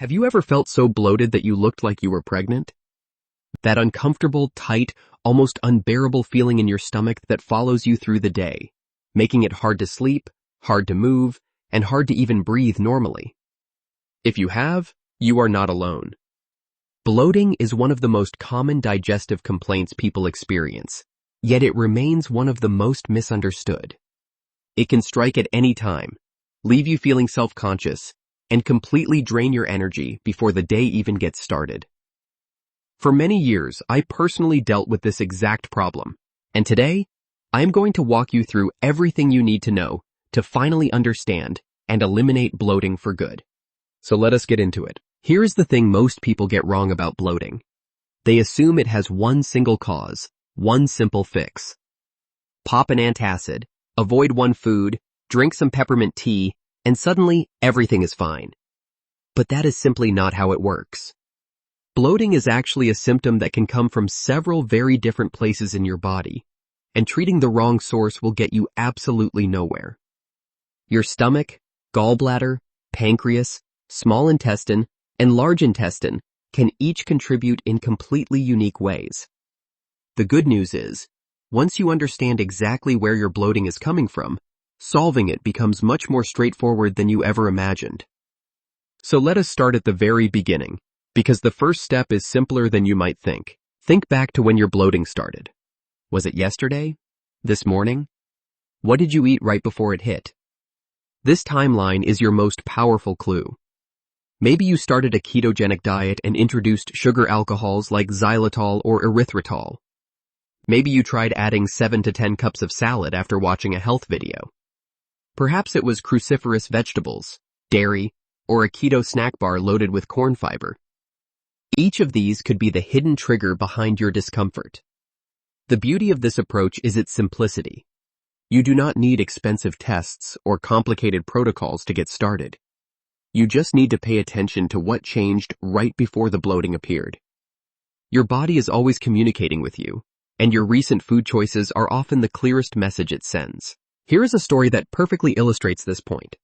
Have you ever felt so bloated that you looked like you were pregnant? That uncomfortable, tight, almost unbearable feeling in your stomach that follows you through the day, making it hard to sleep, hard to move, and hard to even breathe normally. If you have, you are not alone. Bloating is one of the most common digestive complaints people experience, yet it remains one of the most misunderstood. It can strike at any time, leave you feeling self-conscious, and completely drain your energy before the day even gets started. For many years, I personally dealt with this exact problem, and today, I am going to walk you through everything you need to know to finally understand and eliminate bloating for good. So let us get into it. Here is the thing most people get wrong about bloating. They assume it has one single cause, one simple fix. Pop an antacid, avoid one food, drink some peppermint tea, and suddenly everything is fine. But that is simply not how it works. Bloating is actually a symptom that can come from several very different places in your body, and treating the wrong source will get you absolutely nowhere. Your stomach, gallbladder, pancreas, small intestine, and large intestine can each contribute in completely unique ways. The good news is, once you understand exactly where your bloating is coming from, solving it becomes much more straightforward than you ever imagined. So let us start at the very beginning, because the first step is simpler than you might think. Think back to when your bloating started. Was it yesterday? This morning? What did you eat right before it hit? This timeline is your most powerful clue. Maybe you started a ketogenic diet and introduced sugar alcohols like xylitol or erythritol. Maybe you tried adding 7 to 10 cups of salad after watching a health video. Perhaps it was cruciferous vegetables, dairy, or a keto snack bar loaded with corn fiber. Each of these could be the hidden trigger behind your discomfort. The beauty of this approach is its simplicity. You do not need expensive tests or complicated protocols to get started. You just need to pay attention to what changed right before the bloating appeared. Your body is always communicating with you, and your recent food choices are often the clearest message it sends. Here is a story that perfectly illustrates this point.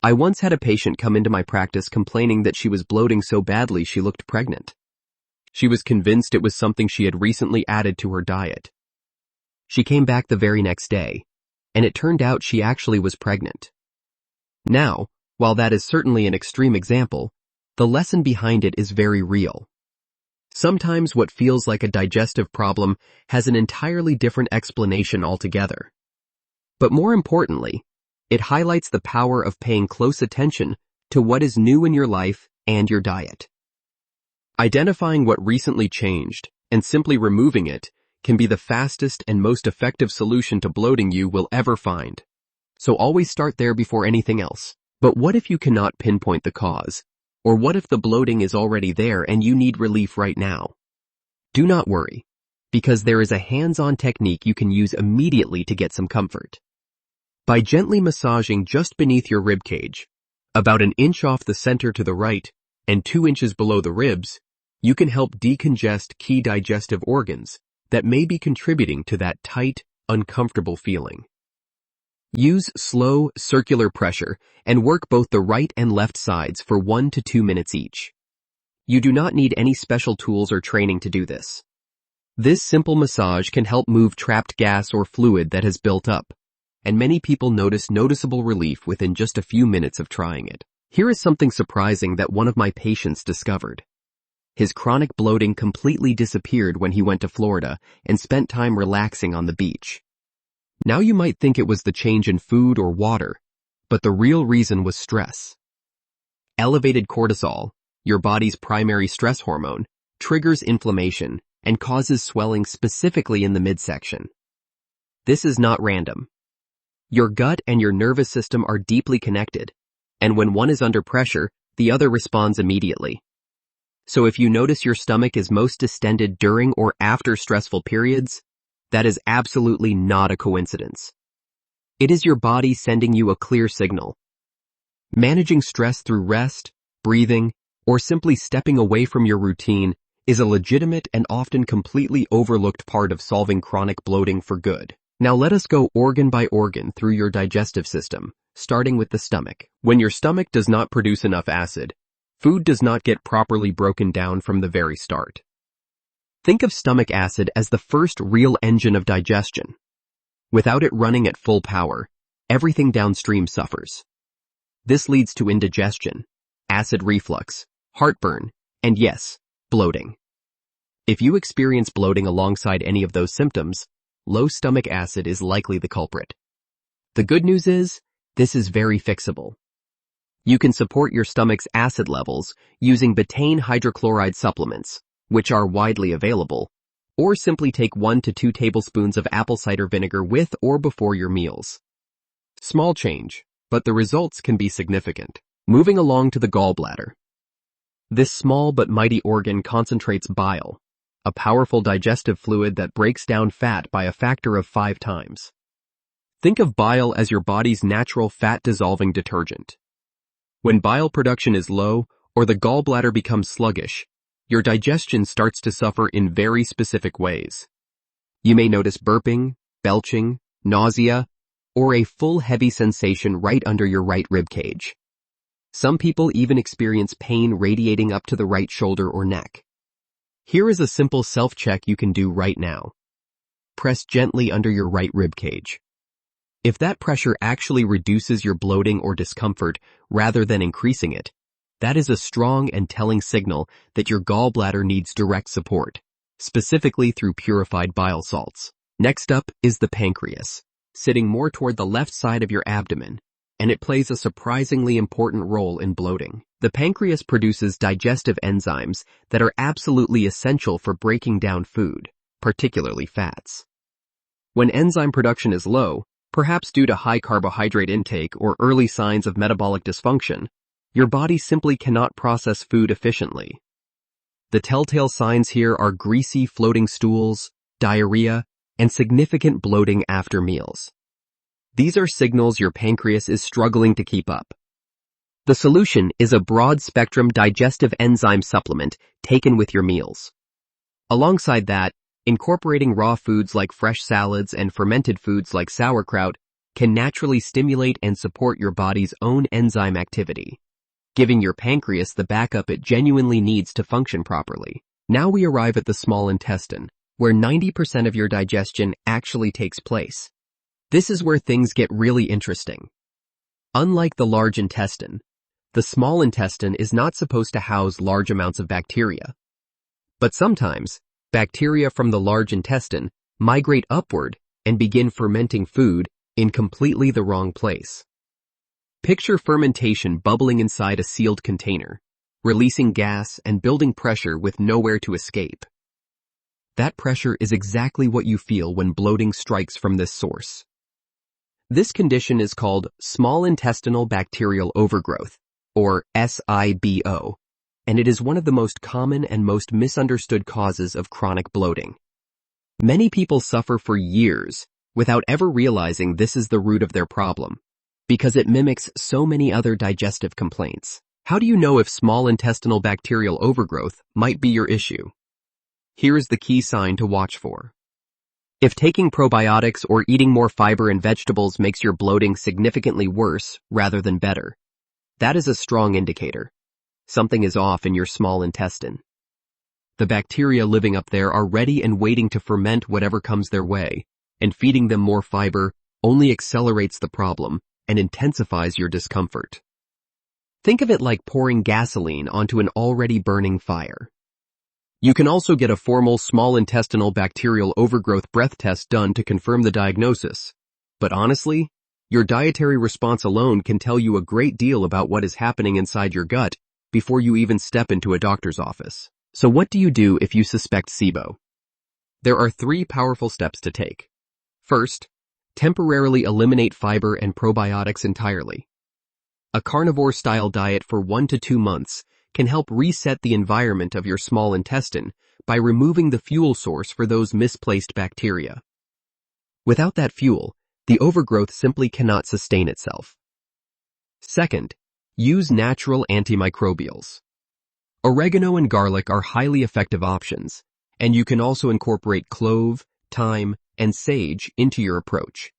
I once had a patient come into my practice complaining that she was bloating so badly she looked pregnant. She was convinced it was something she had recently added to her diet. She came back the very next day, and it turned out she actually was pregnant. Now, while that is certainly an extreme example, the lesson behind it is very real. Sometimes what feels like a digestive problem has an entirely different explanation altogether. But more importantly, it highlights the power of paying close attention to what is new in your life and your diet. Identifying what recently changed and simply removing it can be the fastest and most effective solution to bloating you will ever find. So always start there before anything else. But what if you cannot pinpoint the cause? Or what if the bloating is already there and you need relief right now? Do not worry, because there is a hands-on technique you can use immediately to get some comfort. By gently massaging just beneath your rib cage, about an inch off the center to the right and 2 inches below the ribs, you can help decongest key digestive organs that may be contributing to that tight, uncomfortable feeling. Use slow, circular pressure and work both the right and left sides for 1 to 2 minutes each. You do not need any special tools or training to do this. This simple massage can help move trapped gas or fluid that has built up, and many people notice noticeable relief within just a few minutes of trying it. Here is something surprising that one of my patients discovered. His chronic bloating completely disappeared when he went to Florida and spent time relaxing on the beach. Now you might think it was the change in food or water, but the real reason was stress. Elevated cortisol, your body's primary stress hormone, triggers inflammation and causes swelling specifically in the midsection. This is not random. Your gut and your nervous system are deeply connected, and when one is under pressure, the other responds immediately. So if you notice your stomach is most distended during or after stressful periods, that is absolutely not a coincidence. It is your body sending you a clear signal. Managing stress through rest, breathing, or simply stepping away from your routine is a legitimate and often completely overlooked part of solving chronic bloating for good. Now let us go organ by organ through your digestive system, starting with the stomach. When your stomach does not produce enough acid, Food does not get properly broken down from the very start. Think of stomach acid as the first real engine of digestion. Without it running at full power, everything downstream suffers. This leads to indigestion, acid reflux, heartburn, and yes, bloating. If you experience bloating alongside any of those symptoms, low stomach acid is likely the culprit. The good news is, this is very fixable. You can support your stomach's acid levels using betaine hydrochloride supplements, which are widely available, or simply take 1 to 2 tablespoons of apple cider vinegar with or before your meals. Small change, but the results can be significant. Moving along to the gallbladder. This small but mighty organ concentrates bile, a powerful digestive fluid that breaks down fat by a factor of 5 times. Think of bile as your body's natural fat-dissolving detergent. When bile production is low or the gallbladder becomes sluggish, your digestion starts to suffer in very specific ways. You may notice burping, belching, nausea, or a full heavy sensation right under your right rib cage. Some people even experience pain radiating up to the right shoulder or neck. Here is a simple self-check you can do right now. Press gently under your right rib cage. If that pressure actually reduces your bloating or discomfort rather than increasing it, that is a strong and telling signal that your gallbladder needs direct support, specifically through purified bile salts. Next up is the pancreas, sitting more toward the left side of your abdomen, and it plays a surprisingly important role in bloating. The pancreas produces digestive enzymes that are absolutely essential for breaking down food, particularly fats. When enzyme production is low, perhaps due to high carbohydrate intake or early signs of metabolic dysfunction, your body simply cannot process food efficiently. The telltale signs here are greasy floating stools, diarrhea, and significant bloating after meals. These are signals your pancreas is struggling to keep up. The solution is a broad-spectrum digestive enzyme supplement taken with your meals. Alongside that, incorporating raw foods like fresh salads and fermented foods like sauerkraut can naturally stimulate and support your body's own enzyme activity, giving your pancreas the backup it genuinely needs to function properly. Now we arrive at the small intestine, where 90% of your digestion actually takes place. This is where things get really interesting. Unlike the large intestine, the small intestine is not supposed to house large amounts of bacteria. But sometimes, bacteria from the large intestine migrate upward and begin fermenting food in completely the wrong place. Picture fermentation bubbling inside a sealed container, releasing gas and building pressure with nowhere to escape. That pressure is exactly what you feel when bloating strikes from this source. This condition is called small intestinal bacterial overgrowth, or SIBO, and it is one of the most common and most misunderstood causes of chronic bloating. Many people suffer for years without ever realizing this is the root of their problem, because it mimics so many other digestive complaints. How do you know if small intestinal bacterial overgrowth might be your issue? Here is the key sign to watch for. If taking probiotics or eating more fiber and vegetables makes your bloating significantly worse rather than better, that is a strong indicator. Something is off in your small intestine. The bacteria living up there are ready and waiting to ferment whatever comes their way, and feeding them more fiber only accelerates the problem and intensifies your discomfort. Think of it like pouring gasoline onto an already burning fire. You can also get a formal small intestinal bacterial overgrowth breath test done to confirm the diagnosis. But honestly, your dietary response alone can tell you a great deal about what is happening inside your gut before you even step into a doctor's office. So what do you do if you suspect SIBO? There are 3 powerful steps to take. First, temporarily eliminate fiber and probiotics entirely. A carnivore-style diet for 1 to 2 months can help reset the environment of your small intestine by removing the fuel source for those misplaced bacteria. Without that fuel, the overgrowth simply cannot sustain itself. Second, use natural antimicrobials. Oregano and garlic are highly effective options, and you can also incorporate clove, thyme, and sage into your approach.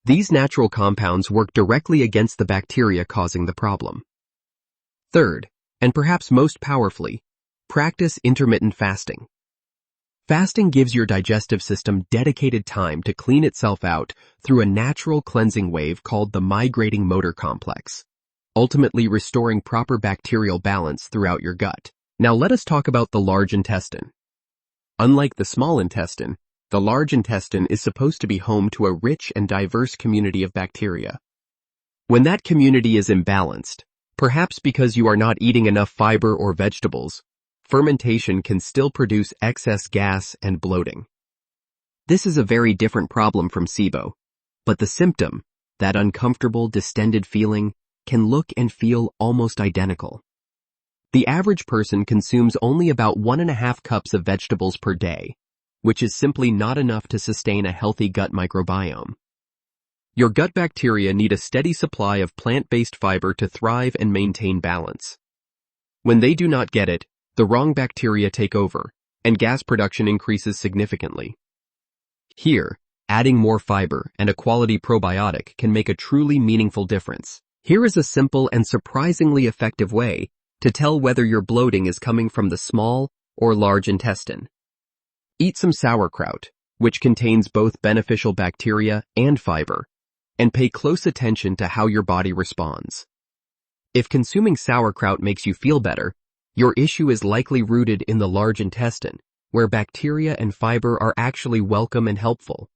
These natural compounds work directly against the bacteria causing the problem. Third, And perhaps most powerfully, practice intermittent fasting. Fasting gives your digestive system dedicated time to clean itself out through a natural cleansing wave called the migrating motor complex, ultimately restoring proper bacterial balance throughout your gut. Now let us talk about the large intestine. Unlike the small intestine, the large intestine is supposed to be home to a rich and diverse community of bacteria. When that community is imbalanced, perhaps because you are not eating enough fiber or vegetables, fermentation can still produce excess gas and bloating. This is a very different problem from SIBO, but the symptom, that uncomfortable, distended feeling, can look and feel almost identical. The average person consumes only about 1.5 cups of vegetables per day, which is simply not enough to sustain a healthy gut microbiome. Your gut bacteria need a steady supply of plant-based fiber to thrive and maintain balance. When they do not get it, the wrong bacteria take over, and gas production increases significantly. Here, adding more fiber and a quality probiotic can make a truly meaningful difference. Here is a simple and surprisingly effective way to tell whether your bloating is coming from the small or large intestine. Eat some sauerkraut, which contains both beneficial bacteria and fiber, and pay close attention to how your body responds. If consuming sauerkraut makes you feel better, your issue is likely rooted in the large intestine, where bacteria and fiber are actually welcome and helpful.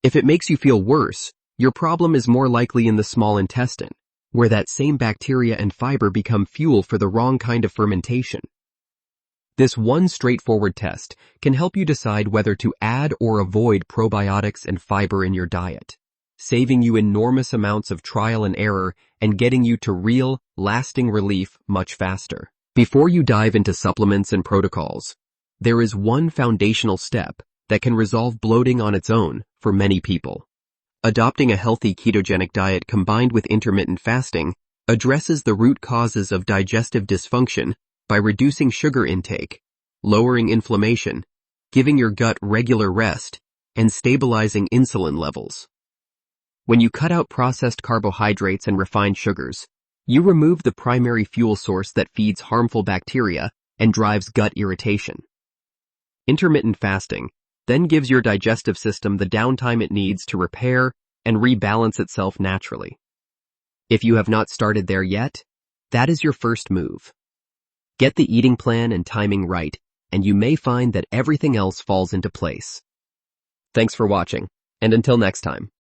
If it makes you feel worse, your problem is more likely in the small intestine, where that same bacteria and fiber become fuel for the wrong kind of fermentation. This one straightforward test can help you decide whether to add or avoid probiotics and fiber in your diet, saving you enormous amounts of trial and error and getting you to real, lasting relief much faster. Before you dive into supplements and protocols, there is one foundational step that can resolve bloating on its own for many people. Adopting a healthy ketogenic diet combined with intermittent fasting addresses the root causes of digestive dysfunction by reducing sugar intake, lowering inflammation, giving your gut regular rest, and stabilizing insulin levels. When you cut out processed carbohydrates and refined sugars, you remove the primary fuel source that feeds harmful bacteria and drives gut irritation. Intermittent fasting then gives your digestive system the downtime it needs to repair and rebalance itself naturally. If you have not started there yet, that is your first move. Get the eating plan and timing right, and you may find that everything else falls into place. Thanks for watching, and until next time.